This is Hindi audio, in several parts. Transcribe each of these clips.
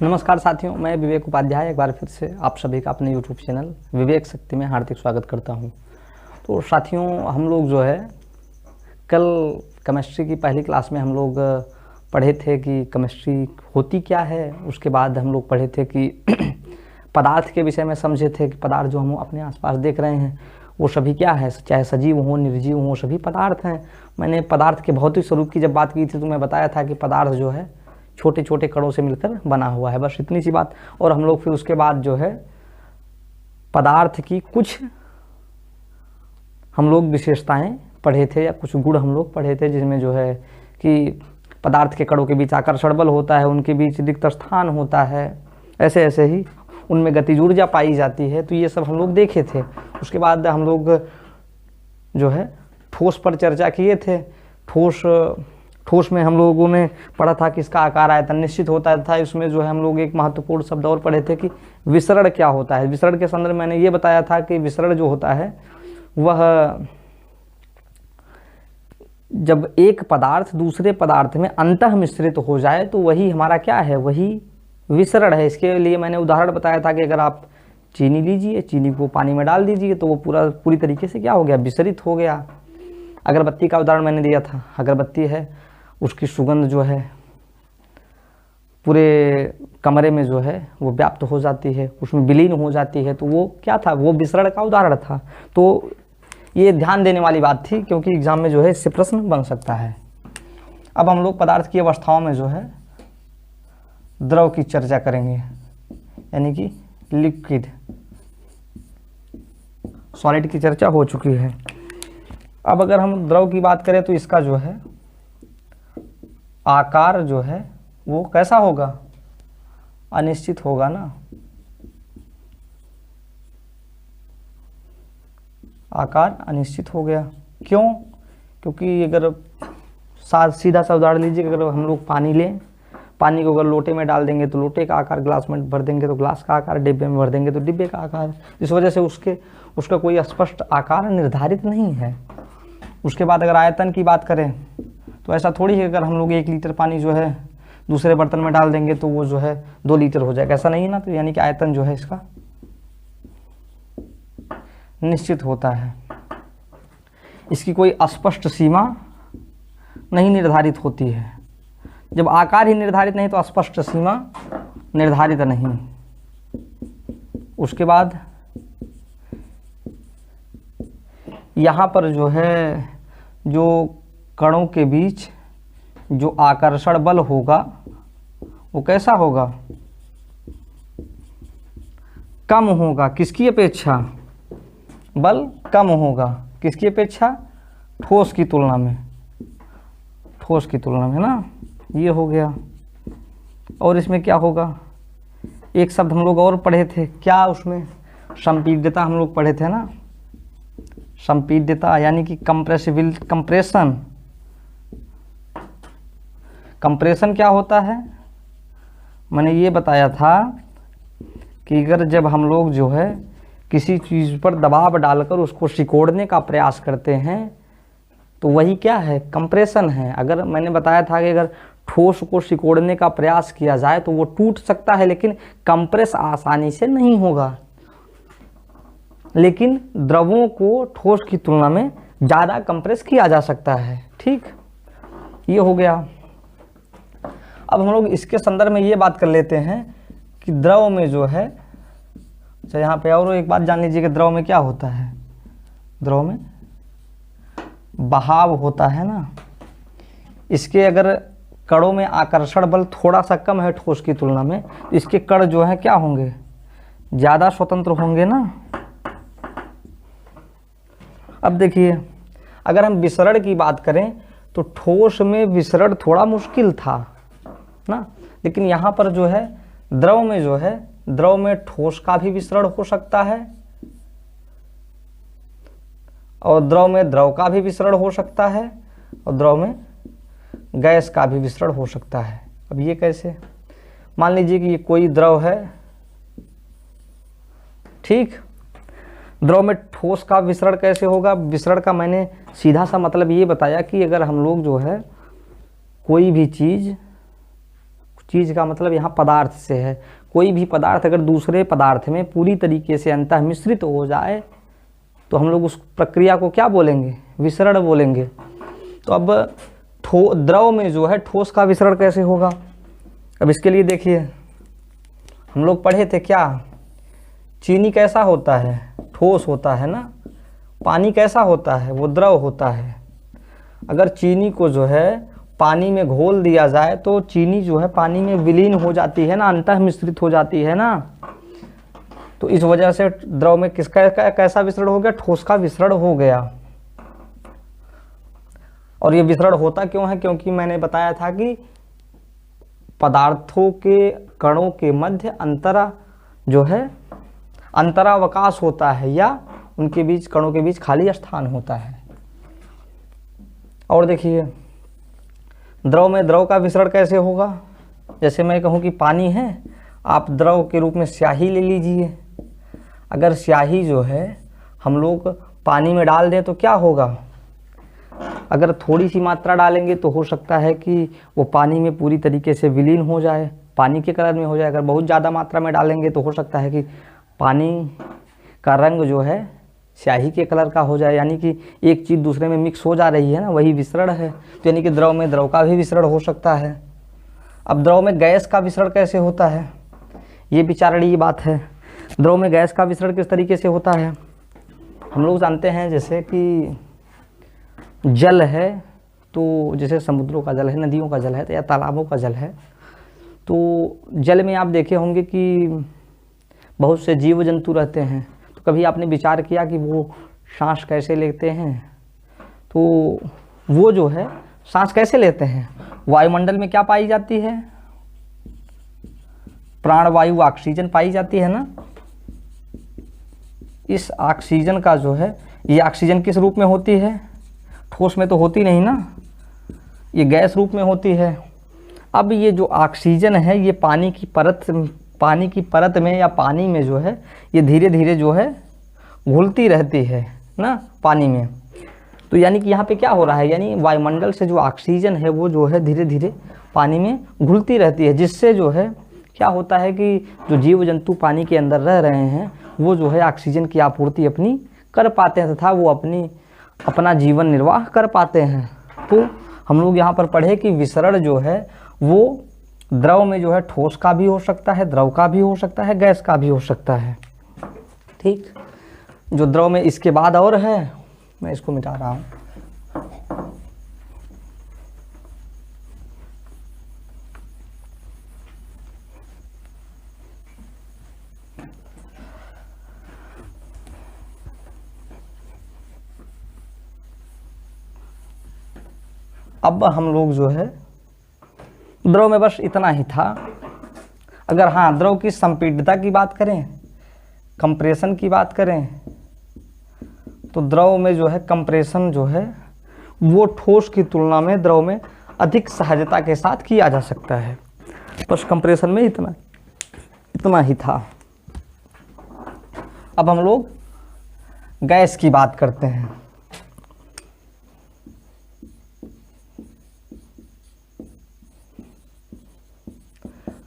नमस्कार साथियों, मैं विवेक उपाध्याय एक बार फिर से आप सभी का अपने YouTube चैनल विवेक शक्ति में हार्दिक स्वागत करता हूं। तो साथियों, हम लोग जो है कल केमिस्ट्री की पहली क्लास में हम लोग पढ़े थे कि केमिस्ट्री होती क्या है। उसके बाद हम लोग पढ़े थे कि पदार्थ के विषय में समझे थे कि पदार्थ जो हम अपने आसपास देख रहे हैं वो सभी क्या है, चाहे सजीव हो निर्जीव हो, सभी पदार्थ हैं। मैंने पदार्थ के भौतिक स्वरूप की जब बात की थी तो मैं बताया था कि पदार्थ जो है छोटे छोटे कणों से मिलकर बना हुआ है, बस इतनी सी बात। और हम लोग फिर उसके बाद जो है पदार्थ की कुछ हम लोग विशेषताएं पढ़े थे या कुछ गुण हम लोग पढ़े थे, जिसमें जो है कि पदार्थ के कणों के बीच आकर्षण बल होता है, उनके बीच रिक्त स्थान होता है, ऐसे ऐसे ही उनमें गतिज ऊर्जा पाई जाती है। तो ये सब हम लोग देखे थे। उसके बाद हम लोग जो है ठोस पर चर्चा किए थे। ठोस में हम लोगों ने पढ़ा था कि इसका आकार आयतन निश्चित होता था। इसमें जो है हम लोग एक महत्वपूर्ण शब्द और पढ़े थे कि विसरण क्या होता है। विसरण के संदर्भ में मैंने ये बताया था कि विसरण जो होता है वह जब एक पदार्थ दूसरे पदार्थ में अंतः मिश्रित हो जाए तो वही हमारा क्या है, वही विसरण है। इसके लिए मैंने उदाहरण बताया था कि अगर आप चीनी लीजिए, चीनी को पानी में डाल दीजिए तो वो पूरी तरीके से क्या हो गया, विसरित हो गया। अगरबत्ती का उदाहरण मैंने दिया था। अगरबत्ती है, उसकी सुगंध जो है पूरे कमरे में जो है वो व्याप्त हो जाती है, उसमें विलीन हो जाती है। तो वो क्या था, वो विसरण का उदाहरण था। तो ये ध्यान देने वाली बात थी, क्योंकि एग्जाम में जो है इससे प्रश्न बन सकता है। अब हम लोग पदार्थ की अवस्थाओं में जो है द्रव की चर्चा करेंगे, यानी कि लिक्विड सॉलिड की चर्चा हो चुकी है। अब अगर हम द्रव की बात करें तो इसका जो है आकार जो है वो कैसा होगा, अनिश्चित होगा ना। आकार अनिश्चित हो गया। क्यों? क्योंकि अगर सीधा सा उदाहरण लीजिए, अगर हम लोग पानी लें, पानी को अगर लोटे में डाल देंगे तो लोटे का आकार, ग्लास में भर देंगे तो ग्लास का आकार, डिब्बे में भर देंगे तो डिब्बे का आकार। इस वजह से उसका कोई स्पष्ट आकार निर्धारित नहीं है। उसके बाद अगर आयतन की बात करें तो ऐसा थोड़ी है अगर हम लोग 1 लीटर पानी जो है दूसरे बर्तन में डाल देंगे तो वो जो है 2 लीटर हो जाएगा, ऐसा नहीं है ना। तो यानी कि आयतन जो है इसका निश्चित होता है, इसकी कोई स्पष्ट सीमा नहीं निर्धारित होती है। जब आकार ही निर्धारित नहीं तो स्पष्ट सीमा निर्धारित नहीं। उसके बाद यहाँ पर जो है जो कणों के बीच जो आकर्षण बल होगा वो कैसा होगा, कम होगा। किसकी अपेक्षा? बल कम होगा। किसकी अपेक्षा? ठोस की तुलना में। ठोस की तुलना में ना, ये हो गया। और इसमें क्या होगा, एक शब्द हम लोग और पढ़े थे, क्या उसमें संपीड्यता हम लोग पढ़े थे ना। संपीड्यता यानी कि कंप्रेशन। कंप्रेशन क्या होता है, मैंने ये बताया था कि अगर जब हम लोग जो है किसी चीज़ पर दबाव डालकर उसको सिकोड़ने का प्रयास करते हैं तो वही क्या है, कंप्रेशन है। अगर मैंने बताया था कि अगर ठोस को सिकोड़ने का प्रयास किया जाए तो वो टूट सकता है, लेकिन कंप्रेस आसानी से नहीं होगा। लेकिन द्रवों को ठोस की तुलना में ज़्यादा कंप्रेस किया जा सकता है। ठीक, ये हो गया। अब हम लोग इसके संदर्भ में ये बात कर लेते हैं कि द्रव में जो है, अच्छा यहाँ पे और एक बात जान लीजिए कि द्रव में क्या होता है। द्रव में बहाव होता है ना। इसके अगर कणों में आकर्षण बल थोड़ा सा कम है ठोस की तुलना में, तो इसके कण जो है क्या होंगे, ज़्यादा स्वतंत्र होंगे ना। अब देखिए, अगर हम विसरण की बात करें तो ठोस में विसरण थोड़ा मुश्किल था ना, लेकिन यहाँ पर जो है द्रव में जो है, द्रव में ठोस का भी विसरण हो सकता है और द्रव में द्रव का भी विसरण हो सकता है और द्रव में गैस का भी विसरण हो सकता है। अब ये कैसे, मान लीजिए कि ये कोई द्रव है, ठीक, द्रव में ठोस का विसरण कैसे होगा। विसरण का मैंने सीधा सा मतलब ये बताया कि अगर हम लोग जो है कोई भी चीज़ चीज़ का मतलब यहाँ पदार्थ से है। कोई भी पदार्थ अगर दूसरे पदार्थ में पूरी तरीके से अंतः मिश्रित हो जाए तो हम लोग उस प्रक्रिया को क्या बोलेंगे? विसरण बोलेंगे। तो अब द्रव में जो है ठोस का विसरण कैसे होगा? अब इसके लिए देखिए, हम लोग पढ़े थे क्या, चीनी कैसा होता है? ठोस होता है ना। पानी कैसा होता है? वो द्रव होता है। अगर चीनी को जो है पानी में घोल दिया जाए तो चीनी जो है पानी में विलीन हो जाती है ना, अंतः मिश्रित हो जाती है ना। तो इस वजह से द्रव में किसका कैसा विसरण हो गया? ठोस का विसरण हो गया। और ये विसरण होता क्यों है? क्योंकि मैंने बताया था कि पदार्थों के कणों के मध्य अंतरावकाश होता है, या उनके बीच, कणों के बीच खाली स्थान होता है। और देखिए, द्रव में द्रव का विसरण कैसे होगा? जैसे मैं कहूँ कि पानी है, आप द्रव के रूप में स्याही ले लीजिए। अगर स्याही जो है हम लोग पानी में डाल दें तो क्या होगा? अगर थोड़ी सी मात्रा डालेंगे तो हो सकता है कि वो पानी में पूरी तरीके से विलीन हो जाए, पानी के कलर में हो जाए। अगर बहुत ज़्यादा मात्रा में डालेंगे तो हो सकता है कि पानी का रंग जो है स्याही के कलर का हो जाए, यानी कि एक चीज़ दूसरे में मिक्स हो जा रही है ना, वही विसरण है। तो यानी कि द्रव में द्रव का भी विसरण हो सकता है। अब द्रव में गैस का विसरण कैसे होता है? ये विचारणीय बात है। द्रव में गैस का विसरण किस तरीके से होता है? हम लोग जानते हैं जैसे कि जल है, तो जैसे समुद्रों का जल है, नदियों का जल है, या तालाबों का जल है, तो जल में आप देखे होंगे कि बहुत से जीव जंतु रहते हैं। तो कभी आपने विचार किया कि वो सांस कैसे लेते हैं? तो वो जो है सांस कैसे लेते हैं? वायुमंडल में क्या पाई जाती है? प्राणवायु, ऑक्सीजन पाई जाती है ना। इस ऑक्सीजन का जो है, ये ऑक्सीजन किस रूप में होती है? ठोस में तो होती नहीं ना, ये गैस रूप में होती है। अब ये जो ऑक्सीजन है ये पानी की परत में या पानी में जो है ये धीरे धीरे जो है घुलती रहती है ना पानी में। तो यानी कि यहाँ पे क्या हो रहा है, यानी वायुमंडल से जो ऑक्सीजन है वो जो है धीरे धीरे पानी में घुलती रहती है, जिससे जो है क्या होता है कि जो जीव जंतु पानी के अंदर रह रहे हैं वो जो है ऑक्सीजन की आपूर्ति अपनी कर पाते हैं तथा वो अपना जीवन निर्वाह कर पाते हैं। तो हम लोग यहाँ पर पढ़े कि विसरण जो है वो द्रव में जो है ठोस का भी हो सकता है, द्रव का भी हो सकता है, गैस का भी हो सकता है। ठीक, जो द्रव में इसके बाद और है, मैं इसको मिटा रहा हूँ। अब हम लोग जो है द्रव में बस इतना ही था। अगर हाँ द्रव की संपीड्यता की बात करें, कंप्रेशन की बात करें, तो द्रव में जो है कंप्रेशन जो है वो ठोस की तुलना में द्रव में अधिक सहजता के साथ किया जा सकता है। बस कंप्रेशन में इतना ही था। अब हम लोग गैस की बात करते हैं।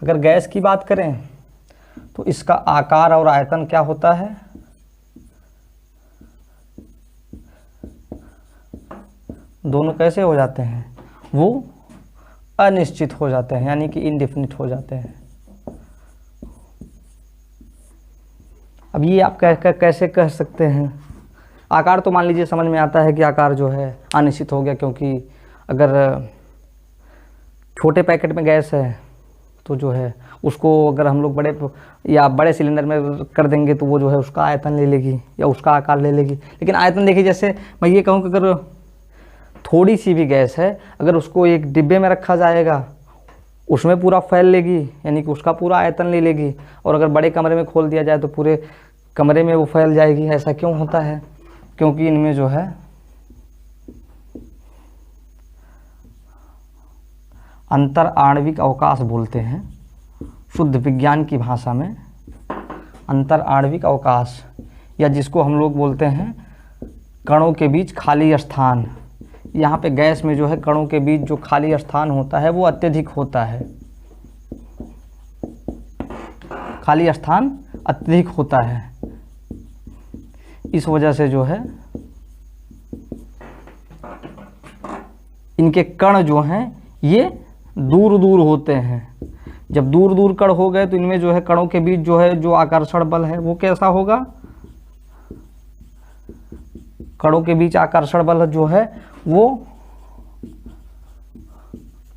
अगर गैस की बात करें तो इसका आकार और आयतन क्या होता है? दोनों कैसे हो जाते हैं? वो अनिश्चित हो जाते हैं, यानी कि इनडेफिनिट हो जाते हैं। अब ये आप कैसे कह सकते हैं? आकार तो मान लीजिए समझ में आता है कि आकार जो है अनिश्चित हो गया, क्योंकि अगर छोटे पैकेट में गैस है तो जो है उसको अगर हम लोग बड़े सिलेंडर में कर देंगे तो वो जो है उसका आयतन ले लेगी या उसका आकार ले लेगी। लेकिन आयतन देखिए, जैसे मैं ये कहूँ कि अगर थोड़ी सी भी गैस है, अगर उसको एक डिब्बे में रखा जाएगा उसमें पूरा फैल लेगी, यानी कि उसका पूरा आयतन ले लेगी। और अगर बड़े कमरे में खोल दिया जाए तो पूरे कमरे में वो फैल जाएगी। ऐसा क्यों होता है? क्योंकि इनमें जो है अंतर आणविक अवकाश बोलते हैं शुद्ध विज्ञान की भाषा में। अंतर आणविक अवकाश, या जिसको हम लोग बोलते हैं कणों के बीच खाली स्थान। यहाँ पे गैस में जो है कणों के बीच जो खाली स्थान होता है वो अत्यधिक होता है। खाली स्थान अत्यधिक होता है। इस वजह से जो है इनके कण जो हैं ये दूर दूर होते हैं। जब दूर दूर कण हो गए तो इनमें जो है कणों के बीच जो है जो आकर्षण बल है वो कैसा होगा, कणों के बीच आकर्षण बल जो है वो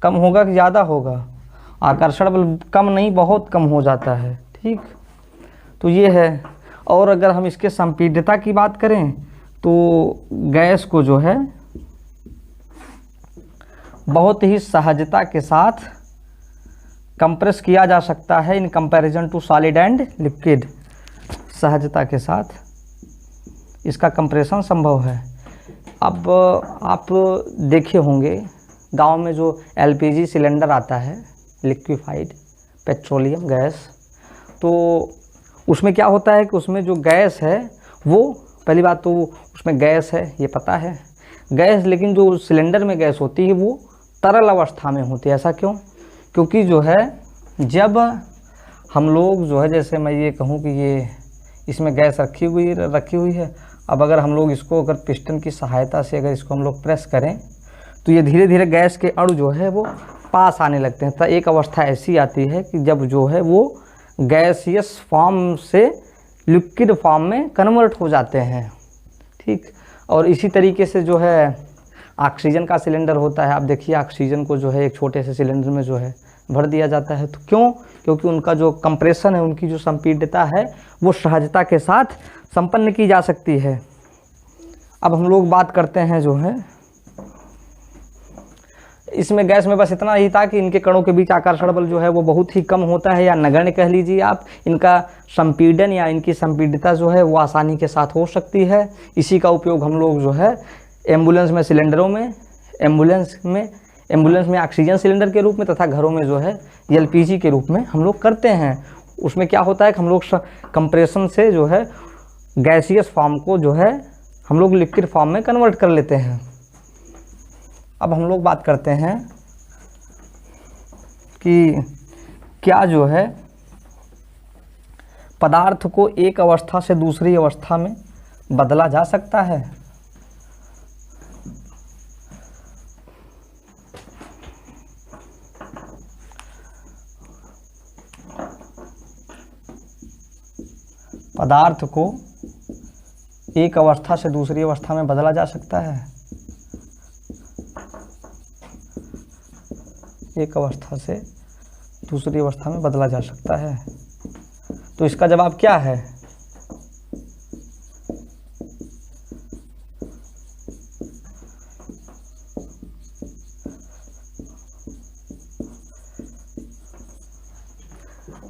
कम होगा कि ज़्यादा होगा, आकर्षण बल कम नहीं बहुत कम हो जाता है। ठीक, तो ये है। और अगर हम इसके संपीड्यता की बात करें तो गैस को जो है बहुत ही सहजता के साथ कंप्रेस किया जा सकता है in comparison to solid and liquid. सहजता के साथ इसका कंप्रेशन संभव है। अब आप देखे होंगे गांव में जो एलपीजी सिलेंडर आता है, लिक्विफाइड पेट्रोलियम गैस, तो उसमें क्या होता है कि उसमें जो गैस है वो, पहली बात तो उसमें गैस है ये पता है गैस, लेकिन जो सिलेंडर में गैस होती है वो तरल अवस्था में होती है। ऐसा क्यों? क्योंकि जो है जब हम लोग जो है, जैसे मैं ये कहूँ कि ये इसमें गैस रखी हुई है, अब अगर हम लोग इसको अगर पिस्टन की सहायता से अगर इसको हम लोग प्रेस करें तो ये धीरे धीरे गैस के अणु जो है वो पास आने लगते हैं। तो एक अवस्था ऐसी आती है कि जब जो है वो गैसियस फॉर्म से लिक्विड फॉर्म में कन्वर्ट हो जाते हैं। ठीक, और इसी तरीके से जो है ऑक्सीजन का सिलेंडर होता है। आप देखिए ऑक्सीजन को जो है एक छोटे से सिलेंडर में जो है भर दिया जाता है। तो क्यों? क्योंकि उनका जो कंप्रेशन है, उनकी जो संपीड्यता है वो सहजता के साथ संपन्न की जा सकती है। अब हम लोग बात करते हैं जो है इसमें गैस में बस इतना ही था कि इनके कणों के बीच आकर्षण बल जो है वो बहुत ही कम होता है, या नगण्य कह लीजिए आप। इनका संपीडन या इनकी संपीड्यता जो है वो आसानी के साथ हो सकती है। इसी का उपयोग हम लोग जो है एम्बुलेंस में, सिलेंडरों में, एम्बुलेंस में ऑक्सीजन सिलेंडर के रूप में तथा घरों में जो है एलपीजी के रूप में हम लोग करते हैं। उसमें क्या होता है कि हम लोग कंप्रेशन से जो है गैसियस फॉर्म को जो है हम लोग लिक्विड फॉर्म में कन्वर्ट कर लेते हैं। अब हम लोग बात करते हैं कि क्या जो है पदार्थ को एक अवस्था से दूसरी अवस्था में बदला जा सकता है। पदार्थ को एक अवस्था से दूसरी अवस्था में बदला जा सकता है। एक अवस्था से दूसरी अवस्था में बदला जा सकता है। तो इसका जवाब क्या है?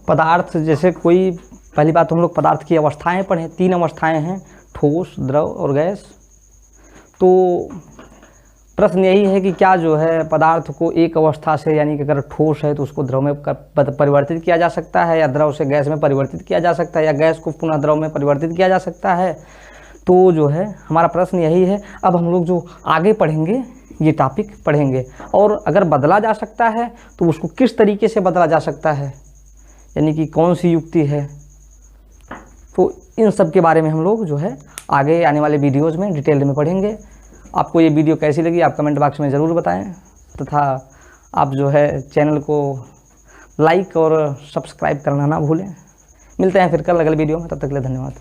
पदार्थ, जैसे कोई, पहली बात हम लोग पदार्थ की अवस्थाएं पढ़ें। 3 अवस्थाएं हैं, ठोस, द्रव और गैस। तो प्रश्न यही है कि क्या जो है पदार्थ को एक अवस्था से, यानी कि अगर ठोस है तो उसको द्रव में परिवर्तित किया जा सकता है, या द्रव से गैस में परिवर्तित किया जा सकता है, या गैस को पुनः द्रव में परिवर्तित किया जा सकता है। तो जो है हमारा प्रश्न यही है। अब हम लोग जो आगे पढ़ेंगे ये टॉपिक पढ़ेंगे, और अगर बदला जा सकता है तो उसको किस तरीके से बदला जा सकता है, यानी कि कौन सी युक्ति है। तो इन सब के बारे में हम लोग जो है आगे आने वाले वीडियोज़ में डिटेल में पढ़ेंगे। आपको ये वीडियो कैसी लगी आप कमेंट बॉक्स में ज़रूर बताएं, तथा आप जो है चैनल को लाइक और सब्सक्राइब करना ना भूलें। मिलते हैं फिर कल अगले वीडियो में, तब तक के लिए धन्यवाद।